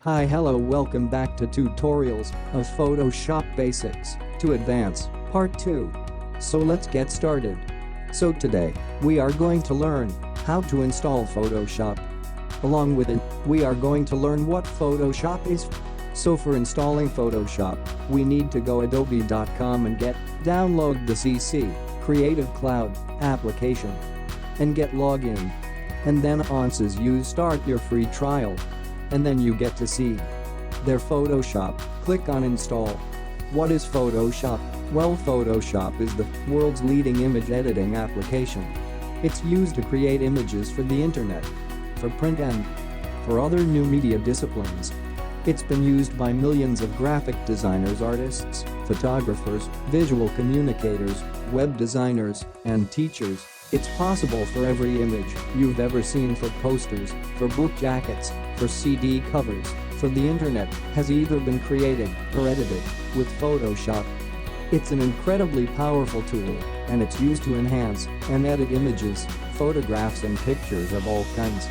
Hi, hello, welcome back to Tutorials of Photoshop Basics to Advance, Part 2. So let's get started. So today, we are going to learn how to install Photoshop. Along with it, we are going to learn what Photoshop is. So for installing Photoshop, we need to go adobe.com and download the CC Creative Cloud application and get login. And then once you start your free trial. And then you get to see their Photoshop. Click on install. What is Photoshop? Well, Photoshop is the world's leading image editing application. It's used to create images for the internet, for print and for other new media disciplines. It's been used by millions of graphic designers, artists, photographers, visual communicators, web designers, and teachers. It's possible for every image you've ever seen, for posters, for book jackets, for CD covers, for the internet, has either been created or edited with Photoshop. It's an incredibly powerful tool, and it's used to enhance and edit images, photographs and pictures of all kinds.